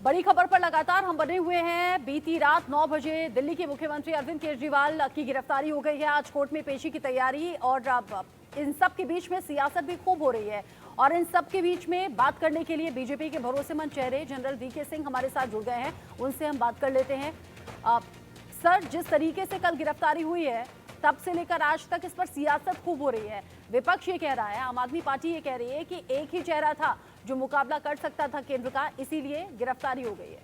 बड़ी खबर पर लगातार हम बने हुए हैं। बीती रात 9 बजे दिल्ली के मुख्यमंत्री अरविंद केजरीवाल की गिरफ्तारी हो गई है। आज कोर्ट में पेशी की तैयारी और अब इन सब के बीच में सियासत भी खूब हो रही है। और इन सब के बीच में बात करने के लिए बीजेपी के भरोसेमंद चेहरे जनरल वीके सिंह हमारे साथ जुड़ गए हैं। उनसे हम बात कर लेते हैं। सर, जिस तरीके से कल गिरफ्तारी हुई है तब से लेकर आज तक इस पर सियासत खूब हो रही है। विपक्ष ये कह रहा है, आम आदमी पार्टी ये कह रही है कि एक ही चेहरा था जो मुकाबला कर सकता था केंद्र का, इसीलिए गिरफ्तारी हो गई है।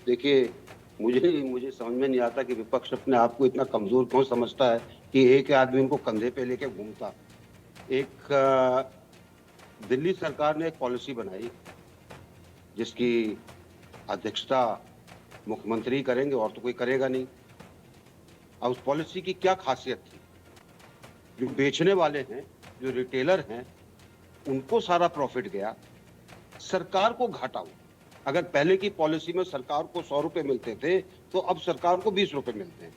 देखिए, मुझे समझ में नहीं आता कि विपक्ष अपने आप को इतना कमजोर क्यों समझता है कि एक आदमी को कंधे पे लेके घूमता। दिल्ली सरकार ने एक पॉलिसी बनाई जिसकी अध्यक्षता मुख्यमंत्री करेंगे और तो कोई करेगा नहीं। अब उस पॉलिसी की क्या खासियत थी? जो बेचने वाले हैं, जो रिटेलर हैं, उनको सारा प्रॉफिट गया, सरकार को घाटा हुआ। अगर पहले की पॉलिसी में सरकार को 100 रुपए मिलते थे तो अब सरकार को 20 रुपए मिलते हैं।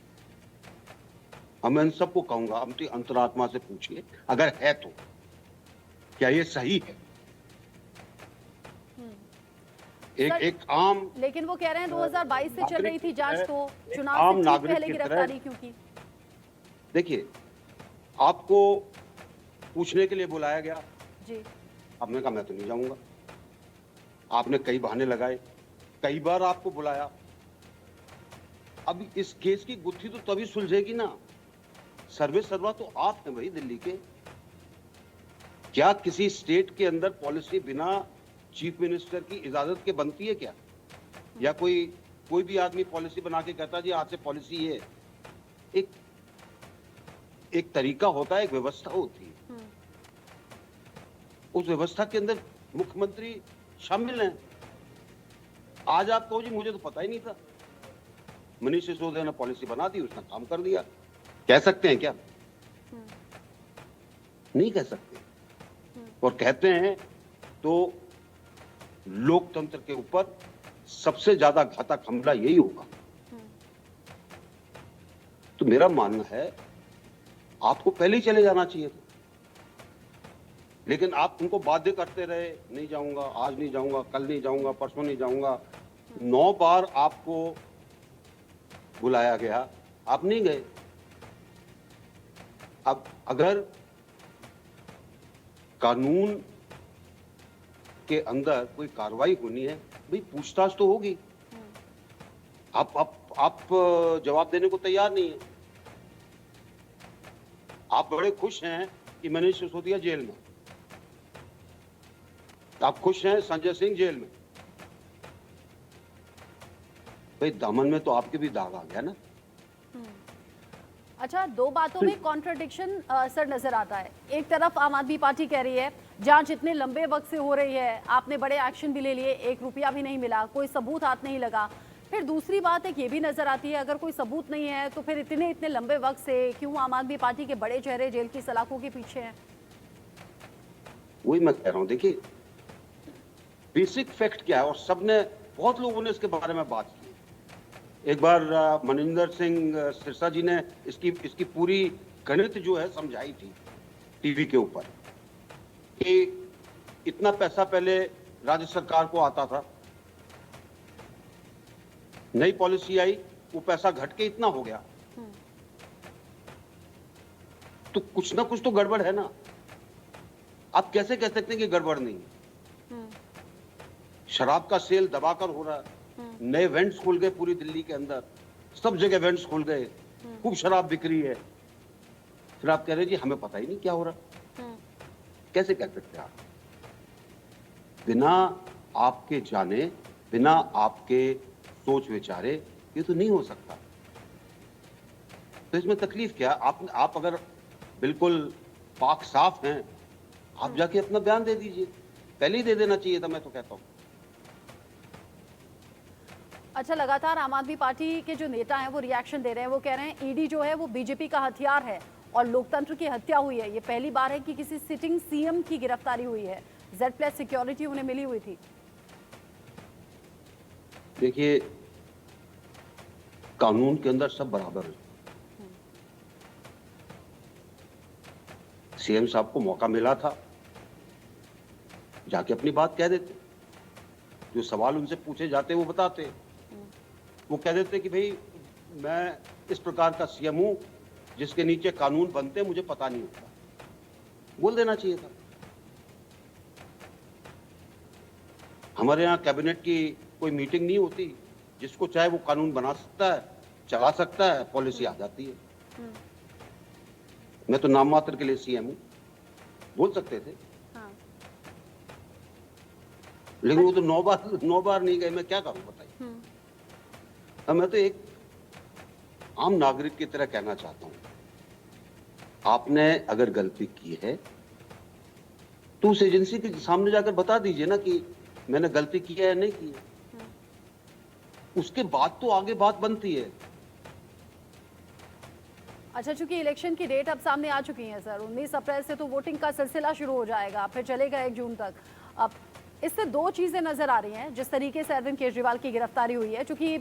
मैं इन सबको कहूंगा, अपनी अंतरात्मा से पूछिए, अगर है तो क्या ये सही है? एक आम, लेकिन वो कह रहे हैं 2022 से चल रही थी जांच, तो चुनाव आम से ठीक नागरिक पहले की गिरफ्तारी क्यों की? देखिए, आपको पूछने के लिए बुलाया गया जी। आपने कहा मैं तो नहीं जाऊंगा। आपने कई बहाने लगाए, कई बार आपको बुलाया। अब इस केस की गुत्थी तो तभी सुलझेगी ना। सर्वे सर्वा तो आप हैं भाई दिल्ली के। क्या किसी स्टेट के अंदर पॉलिसी बिना चीफ मिनिस्टर की इजाजत के बनती है क्या? या कोई भी आदमी पॉलिसी बना के कहता जी आज से पॉलिसी ये? एक तरीका होता है, एक व्यवस्था होती है। उस व्यवस्था के अंदर मुख्यमंत्री शामिल हैं। आज आप कहो जी मुझे तो पता ही नहीं था, मनीष सिसोदिया ने पॉलिसी बना दी, उसने काम कर दिया। कह सकते हैं क्या? नहीं कह सकते। और कहते हैं तो लोकतंत्र के ऊपर सबसे ज्यादा घातक हमला यही होगा। तो मेरा मानना है आपको पहले ही चले जाना चाहिए था, लेकिन आप उनको बाध्य करते रहे, नहीं जाऊंगा, आज नहीं जाऊंगा, कल नहीं जाऊंगा, परसों नहीं जाऊंगा। 9 बार आपको बुलाया गया, आप नहीं गए। अब अगर कानून के अंदर कोई कार्रवाई होनी है, भाई पूछताछ तो होगी। आप जवाब देने को तैयार नहीं है। आप बड़े खुश हैं कि मनीष सिसोदिया जेल में, आप खुश हैं संजय सिंह जेल में। भाई दामन में तो आपके भी दाग आ गया ना। अच्छा, दो बातों में कॉन्ट्रडिक्शन सर नजर आता है। एक तरफ आम आदमी पार्टी कह रही है जांच इतने लंबे वक्त से हो रही है, आपने बड़े एक्शन भी ले लिए, 1 रुपया भी नहीं मिला, कोई सबूत हाथ नहीं लगा। फिर दूसरी बात एक ये भी नजर आती है, अगर कोई सबूत नहीं है तो फिर इतने लंबे वक्त से क्यों आम आदमी पार्टी के बड़े चेहरे जेल की सलाखों के पीछे हैं? वही मैं कह रहा हूं। देखिए, बेसिक फैक्ट क्या है, और सबने, बहुत लोगों ने इसके बारे में बात की। एक बार मनिंदर सिंह सिरसा जी ने इसकी पूरी गणित जो है समझाई थी टीवी के ऊपर कि इतना पैसा पहले राज्य सरकार को आता था, नई पॉलिसी आई, वो पैसा घट के इतना हो गया। तो कुछ ना कुछ तो गड़बड़ है ना। आप कैसे कह सकते हैं कि गड़बड़ नहीं है? शराब का सेल दबाकर हो रहा है, नए वेंट्स खुल गए पूरी दिल्ली के अंदर, सब जगह वेंट्स खुल गए, खूब शराब बिक रही है। फिर आप कह रहे हैं जी हमें पता ही नहीं क्या हो रहा। कैसे कह सकते हैं आप? बिना आपके जाने, बिना आपके सोच विचारे ये तो नहीं हो सकता। तो इसमें तकलीफ क्या? आप अगर बिल्कुल पाक साफ हैं, आप जाके अपना बयान दे दीजिए। पहले ही दे देना चाहिए था, मैं तो कहता हूं। अच्छा, लगातार आम आदमी पार्टी के जो नेता हैं वो रिएक्शन दे रहे हैं। वो कह रहे हैं ईडी जो है वो बीजेपी का हथियार है और लोकतंत्र की हत्या हुई है। ये पहली बार है कि किसी सिटिंग सीएम की गिरफ्तारी हुई है। Z+ सिक्योरिटी उन्हें मिली हुई थी। देखिए, कानून के अंदर सब बराबर है। सीएम साहब को मौका मिला था, जाके अपनी बात कह देते। जो सवाल उनसे पूछे जाते वो बताते। वो कह देते कि भाई मैं इस प्रकार का सीएम हूं जिसके नीचे कानून बनते मुझे पता नहीं होता। बोल देना चाहिए था। हमारे यहाँ कैबिनेट की कोई मीटिंग नहीं होती, जिसको चाहे वो कानून बना सकता है, चला सकता है, पॉलिसी आ जाती है। मैं तो नाम मात्र के लिए सीएम हूं, बोल सकते थे। हाँ। लेकिन वो तो 9 बार नहीं गए, मैं क्या करूं बताइए। अब मैं तो एक आम नागरिक की तरह कहना चाहता हूं, आपने अगर गलती की है तो उस एजेंसी के सामने जाकर बता दीजिए ना कि मैंने गलती की है या नहीं की है। उसके बाद तो आगे बात बनती है। अच्छा, चूंकि इलेक्शन की डेट अब सामने आ चुकी है सर, 19 अप्रैल से तो वोटिंग का सिलसिला शुरू हो जाएगा, फिर चलेगा 1 जून तक। अब इससे 2 चीजें नजर आ रही हैं। जिस तरीके से अरविंद केजरीवाल की गिरफ्तारी हुई है, चूंकि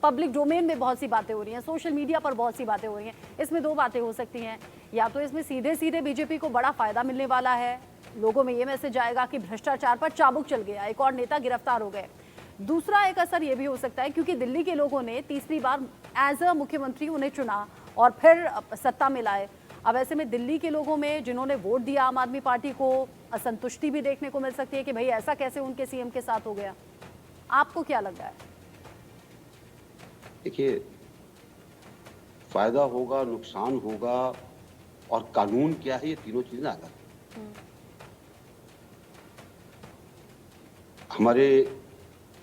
पब्लिक डोमेन में बहुत सी बातें हो रही हैं, सोशल मीडिया पर बहुत सी बातें हो रही हैं, इसमें 2 बातें हो सकती हैं। या तो इसमें सीधे सीधे बीजेपी को बड़ा फायदा मिलने वाला है, लोगों में ये मैसेज आएगा कि भ्रष्टाचार पर चाबुक चल गया, एक और नेता गिरफ्तार हो गए। दूसरा एक असर ये भी हो सकता है क्योंकि दिल्ली के लोगों ने तीसरी बार एज अ मुख्यमंत्री उन्हें चुना और फिर सत्ता में लाए। अब ऐसे में दिल्ली के लोगों में जिन्होंने वोट दिया आम आदमी पार्टी को, असंतुष्टि भी देखने को मिल सकती है कि भाई ऐसा कैसे उनके सीएम के साथ हो गया। आपको क्या लग रहा है? देखिए, फायदा होगा, नुकसान होगा और कानून क्या है, ये तीनों चीजें अलग हैं। हमारे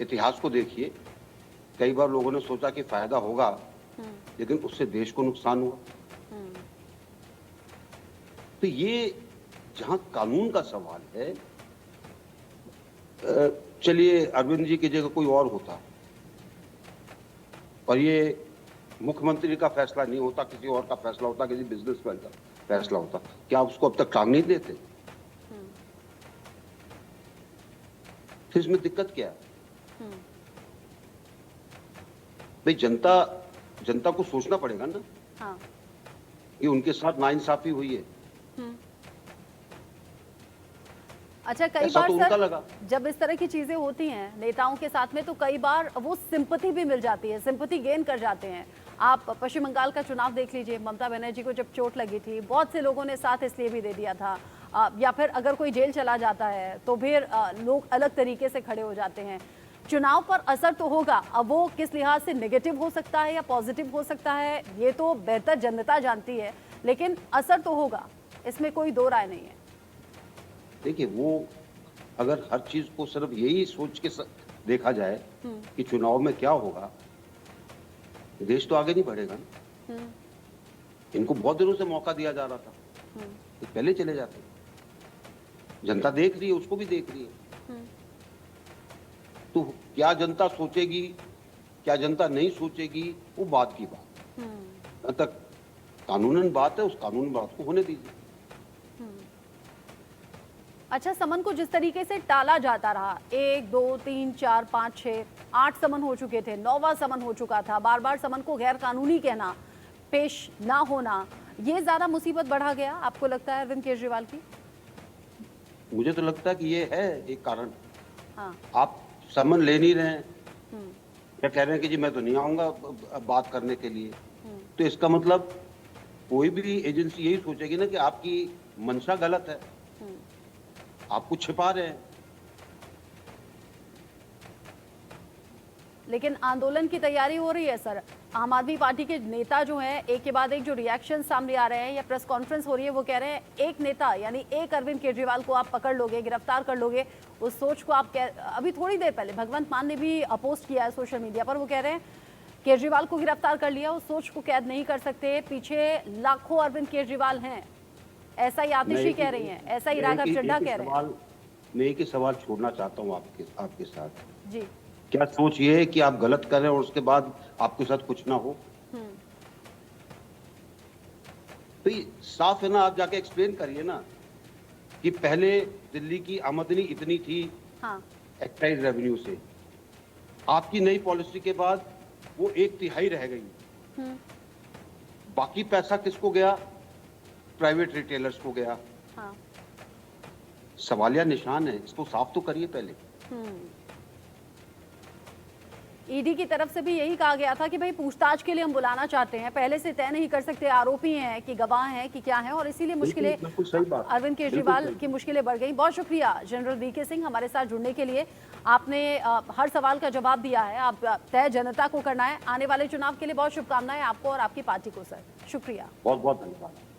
इतिहास को देखिए, कई बार लोगों ने सोचा कि फायदा होगा, लेकिन उससे देश को नुकसान हुआ। तो ये जहां कानून का सवाल है, चलिए अरविंद जी की जगह कोई और होता और ये मुख्यमंत्री का फैसला नहीं होता, किसी और का फैसला होता, किसी बिजनेसमैन का फैसला होता, क्या उसको अब तक टांग नहीं देते? फिर इसमें दिक्कत क्या है? भाई जनता को सोचना पड़ेगा ना। हाँ। कि उनके साथ नाइंसाफी हुई है। अच्छा, कई ऐसा बार तो उनका सर लगा। जब इस तरह की चीजें होती हैं नेताओं के साथ में, तो कई बार वो सिंपैथी भी मिल जाती है, सिंपैथी गेन कर जाते हैं। आप पश्चिम बंगाल का चुनाव देख लीजिए, ममता बनर्जी को जब चोट लगी थी, बहुत से लोगों ने साथ इसलिए भी दे दिया था। या फिर अगर कोई जेल चला जाता है तो फिर लोग अलग तरीके से खड़े हो जाते हैं। चुनाव पर असर तो होगा, अब वो किस लिहाज से नेगेटिव हो सकता है या पॉजिटिव हो सकता है, ये तो बेहतर जनता जानती है, लेकिन असर तो होगा, इसमें कोई दो राय नहीं है। देखिए, वो अगर हर चीज को सिर्फ यही सोच के देखा जाए कि चुनाव में क्या होगा, देश तो आगे नहीं बढ़ेगा ना। इनको बहुत दिनों से मौका दिया जा रहा था, तो पहले चले जाते। जनता देख रही है, उसको भी देख रही है। तो क्या जनता सोचेगी, क्या जनता नहीं सोचेगी, वो बात की बात। जब तक कानूनन बात है, उस कानून बात को होने दीजिए। अच्छा, समन को जिस तरीके से टाला जाता रहा, 1, 2, 3, 4, 5, 6, 8 समन हो चुके थे, 9वां समन हो चुका था, बार बार समन को गैर कानूनी कहना, पेश ना होना, ये ज्यादा मुसीबत बढ़ा गया आपको लगता है अरविंद केजरीवाल की? मुझे तो लगता है कि ये है एक कारण। हाँ। आप समन ले नहीं रहे हैं, क्या कह रहे हैं कि जी मैं तो नहीं आऊंगा बात करने के लिए, तो इसका मतलब कोई भी एजेंसी यही सोचेगी ना कि आपकी मंशा गलत है, आप कुछ छिपा रहे हैं। लेकिन आंदोलन की तैयारी हो रही है सर। आम आदमी पार्टी के नेता जो हैं, एक के बाद एक जो रिएक्शन सामने आ रहे हैं या प्रेस कॉन्फ्रेंस हो रही है, वो कह रहे हैं एक नेता यानी एक अरविंद केजरीवाल को आप पकड़ लोगे, गिरफ्तार कर लोगे, उस सोच को आप अभी थोड़ी देर पहले भगवंत मान ने भी अपोस्ट किया है सोशल मीडिया पर। वो कह रहे हैं केजरीवाल को गिरफ्तार कर लिया, उस सोच को कैद नहीं कर सकते, पीछे लाखों अरविंद केजरीवाल हैं, ऐसा ही आतिशी कह रही हैं, ऐसा ही राघव चड्ढा कह रहे हैं। मैं एक ही सवाल छोड़ना चाहता हूँ आपके साथ जी। क्या सोच ये है कि आप गलत करें और उसके बाद आपके साथ कुछ ना हो? तो ये साफ है ना, आप जाके एक्सप्लेन करिए ना कि पहले दिल्ली की आमदनी इतनी थी एक्साइज रेवेन्यू से, आपकी नई पॉलिसी के बाद वो 1/3 रह गई। बाकी पैसा किसको गया? प्राइवेट रिटेलर्स को गया। सवालिया निशान है, इसको साफ तो करिए पहले। ईडी की तरफ से भी यही कहा गया था कि भाई पूछताछ के लिए हम बुलाना चाहते हैं, पहले से तय नहीं कर सकते आरोपी हैं कि गवाह हैं कि क्या है, और इसीलिए मुश्किलें, बिल्कुल सही बात, अरविंद केजरीवाल की मुश्किलें बढ़ गई। बहुत शुक्रिया जनरल वीके सिंह हमारे साथ जुड़ने के लिए। आपने हर सवाल का जवाब दिया है। अब तय जनता को करना है। आने वाले चुनाव के लिए बहुत शुभकामनाएं आपको और आपकी पार्टी को सर। शुक्रिया। बहुत बहुत धन्यवाद।